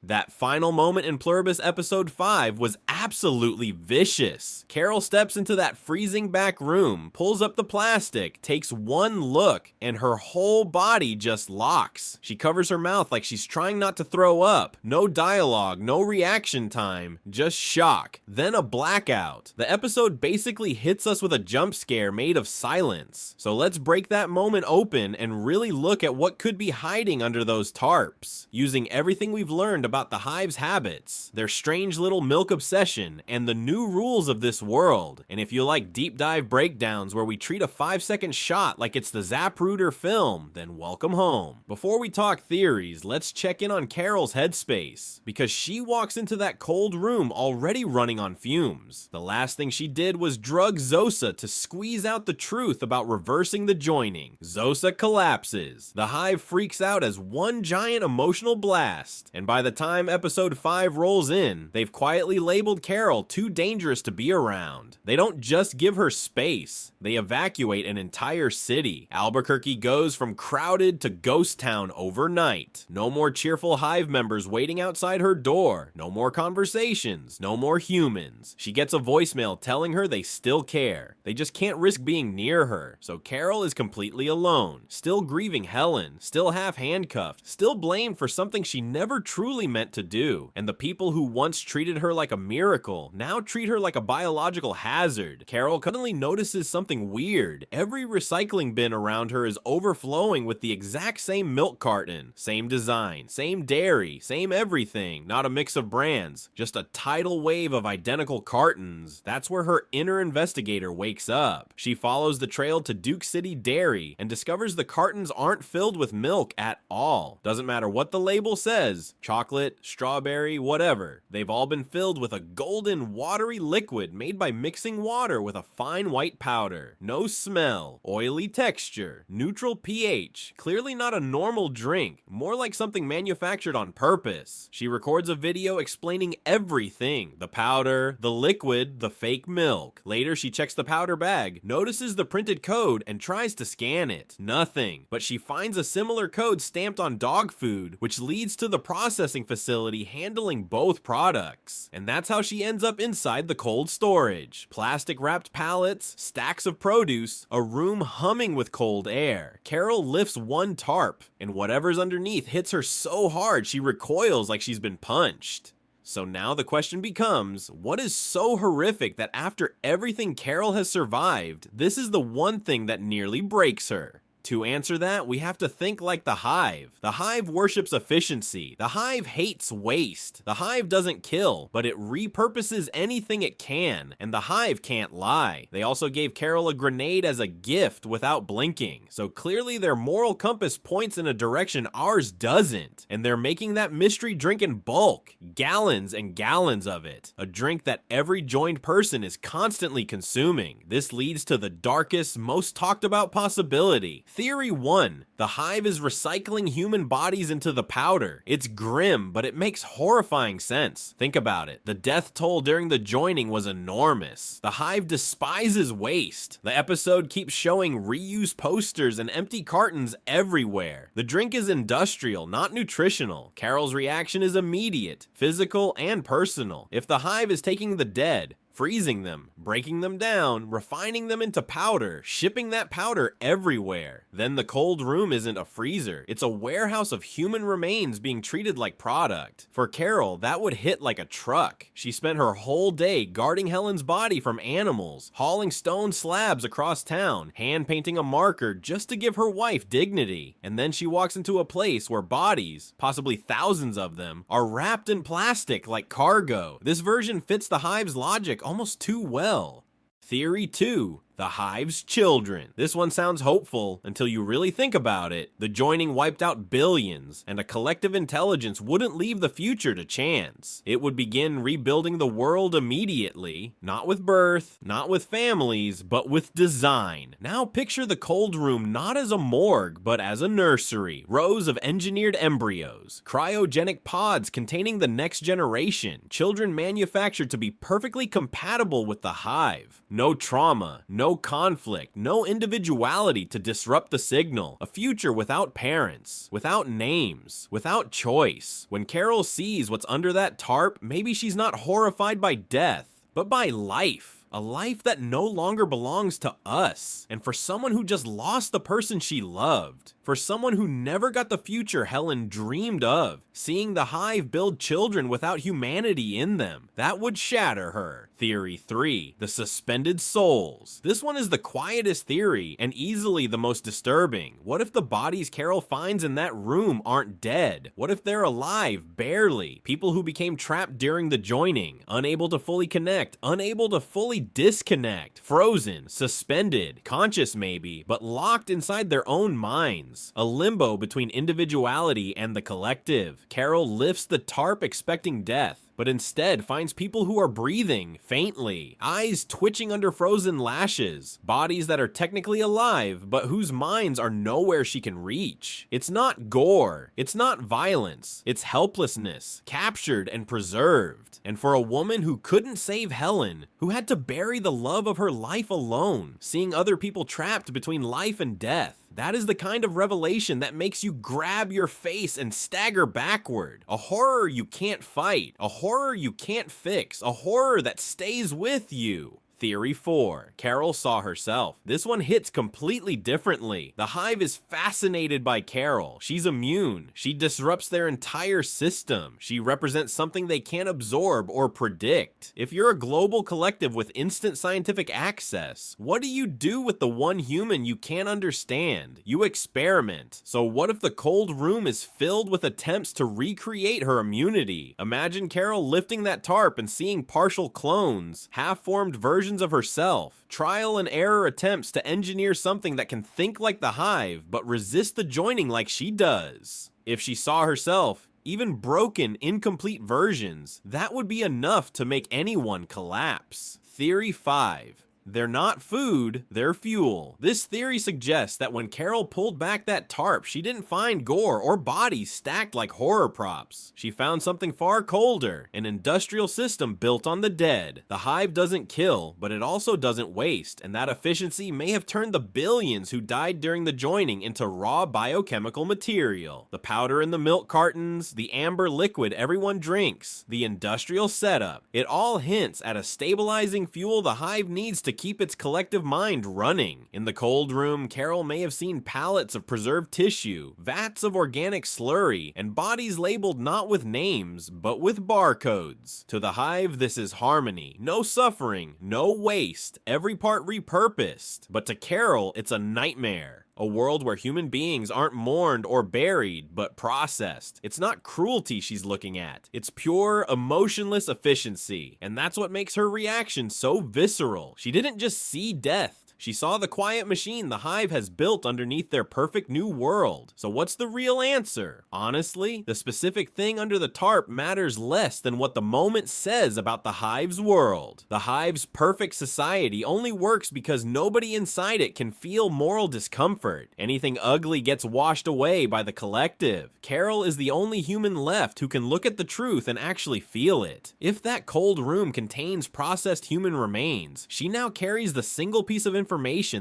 That final moment in Pluribus episode 5 was absolutely vicious. Carol steps into that freezing back room, pulls up the plastic, takes one look, and her whole body just locks. She covers her mouth like she's trying not to throw up. No dialogue, no reaction time, just shock. Then a blackout. The episode basically hits us with a jump scare made of silence. So let's break that moment open and really look at what could be hiding under those tarps, using everything we've learned about the Hive's habits, their strange little milk obsession, and the new rules of this world. And if you like deep dive breakdowns where we treat a 5-second shot like it's the Zapruder film, then welcome home. Before we talk theories, let's check in on Carol's headspace, because she walks into that cold room already running on fumes. The last thing she did was drug Zosa to squeeze out the truth about reversing the joining. Zosa collapses. The Hive freaks out as one giant emotional blast, and by the time episode 5 rolls in, they've quietly labeled Carol too dangerous to be around. They don't just give her space, they evacuate an entire city. Albuquerque goes from crowded to ghost town overnight. No more cheerful Hive members waiting outside her door. No more conversations. No more humans. She gets a voicemail telling her they still care. They just can't risk being near her. So Carol is completely alone, still grieving Helen, still half handcuffed, still blamed for something she never truly meant to do. And the people who once treated her like a miracle now treat her like a biological hazard. Carol suddenly notices something weird. Every recycling bin around her is overflowing with the exact same milk carton. Same design, same dairy, same everything. Not a mix of brands, just a tidal wave of identical cartons. That's where her inner investigator wakes up. She follows the trail to Duke City Dairy and discovers the cartons aren't filled with milk at all. Doesn't matter what the label says, chocolate, strawberry, whatever. They've all been filled with a golden, watery liquid made by mixing water with a fine white powder. No smell, oily texture, neutral pH. Clearly not a normal drink, more like something manufactured on purpose. She records a video explaining everything: the powder, the liquid, the fake milk. Later, she checks the powder bag, notices the printed code, and tries to scan it. Nothing. But she finds a similar code stamped on dog food, which leads to the processing facility handling both products. And that's how she ends up inside the cold storage. Plastic wrapped pallets, stacks of produce, a room humming with cold air. Carol lifts one tarp, and whatever's underneath hits her so hard she recoils like she's been punched. So now the question becomes, what is so horrific that after everything Carol has survived, this is the one thing that nearly breaks her? To answer that, we have to think like the Hive. The Hive worships efficiency. The Hive hates waste. The Hive doesn't kill, but it repurposes anything it can, and the Hive can't lie. They also gave Carol a grenade as a gift without blinking, so clearly their moral compass points in a direction ours doesn't, and they're making that mystery drink in bulk, gallons and gallons of it, a drink that every joined person is constantly consuming. This leads to the darkest, most talked about possibility. Theory 1. The Hive is recycling human bodies into the powder. It's grim, but it makes horrifying sense. Think about it. The death toll during the joining was enormous. The Hive despises waste. The episode keeps showing reuse posters and empty cartons everywhere. The drink is industrial, not nutritional. Carol's reaction is immediate, physical and personal. If the Hive is taking the dead, freezing them, breaking them down, refining them into powder, shipping that powder everywhere, then the cold room isn't a freezer. It's a warehouse of human remains being treated like product. For Carol, that would hit like a truck. She spent her whole day guarding Helen's body from animals, hauling stone slabs across town, hand painting a marker just to give her wife dignity. And then she walks into a place where bodies, possibly thousands of them, are wrapped in plastic like cargo. This version fits the Hive's logic almost too well. Theory 2. The Hive's children. This one sounds hopeful until you really think about it. The joining wiped out billions, and a collective intelligence wouldn't leave the future to chance. It would begin rebuilding the world immediately, not with birth, not with families, but with design. Now picture the cold room not as a morgue, but as a nursery. Rows of engineered embryos, cryogenic pods containing the next generation, children manufactured to be perfectly compatible with the Hive. No trauma, no no conflict, no individuality to disrupt the signal, a future without parents, without names, without choice. When Carol sees what's under that tarp, maybe she's not horrified by death, but by life. A life that no longer belongs to us. And for someone who just lost the person she loved, for someone who never got the future Helen dreamed of, seeing the Hive build children without humanity in them, that would shatter her. Theory 3, the suspended souls. This one is the quietest theory and easily the most disturbing. What if the bodies Carol finds in that room aren't dead? What if they're alive, barely? People who became trapped during the joining, unable to fully connect, unable to fully disconnect, frozen, suspended, conscious maybe, but locked inside their own minds. A limbo between individuality and the collective. Carol lifts the tarp expecting death, but instead finds people who are breathing faintly, eyes twitching under frozen lashes, bodies that are technically alive, but whose minds are nowhere she can reach. It's not gore, it's not violence, it's helplessness, captured and preserved. And for a woman who couldn't save Helen, who had to bury the love of her life alone, seeing other people trapped between life and death, that is the kind of revelation that makes you grab your face and stagger backward. A horror you can't fight, a horror you can't fix, a horror that stays with you. Theory 4. Carol saw herself. This one hits completely differently. The Hive is fascinated by Carol. She's immune. She disrupts their entire system. She represents something they can't absorb or predict. If you're a global collective with instant scientific access, what do you do with the one human you can't understand? You experiment. So what if the cold room is filled with attempts to recreate her immunity? Imagine Carol lifting that tarp and seeing partial clones, half-formed versions of herself, trial and error attempts to engineer something that can think like the Hive, but resist the joining like she does. If she saw herself, even broken, incomplete versions, that would be enough to make anyone collapse. Theory 5. They're not food, they're fuel. This theory suggests that when Carol pulled back that tarp, she didn't find gore or bodies stacked like horror props. She found something far colder, an industrial system built on the dead. The Hive doesn't kill, but it also doesn't waste, and that efficiency may have turned the billions who died during the joining into raw biochemical material. The powder in the milk cartons, the amber liquid everyone drinks, the industrial setup, it all hints at a stabilizing fuel the Hive needs to keep its collective mind running. In the cold room, Carol may have seen pallets of preserved tissue, vats of organic slurry, and bodies labeled not with names, but with barcodes. To the Hive, this is harmony, no suffering, no waste, every part repurposed. But to Carol, it's a nightmare. A world where human beings aren't mourned or buried, but processed. It's not cruelty she's looking at. It's pure, emotionless efficiency. And that's what makes her reaction so visceral. She didn't just see death. She saw the quiet machine the Hive has built underneath their perfect new world. So what's the real answer? Honestly, the specific thing under the tarp matters less than what the moment says about the Hive's world. The Hive's perfect society only works because nobody inside it can feel moral discomfort. Anything ugly gets washed away by the collective. Carol is the only human left who can look at the truth and actually feel it. If that cold room contains processed human remains, she now carries the single piece of information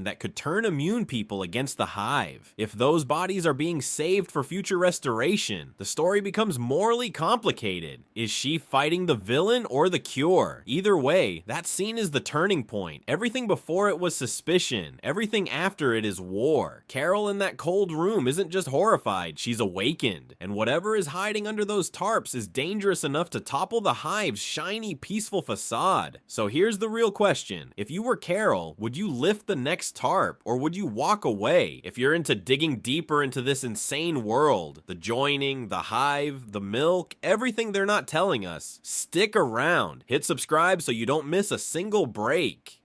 that could turn immune people against the Hive. If those bodies are being saved for future restoration, the story becomes morally complicated. Is she fighting the villain or the cure? Either way, that scene is the turning point. Everything before it was suspicion. Everything after it is war. Carol in that cold room isn't just horrified, she's awakened. And whatever is hiding under those tarps is dangerous enough to topple the Hive's shiny, peaceful facade. So here's the real question. If you were Carol, would you lift the next tarp, or would you walk away? If you're into digging deeper into this insane world, the joining, the Hive, the milk, everything they're not telling us, stick around. Hit subscribe so you don't miss a single break.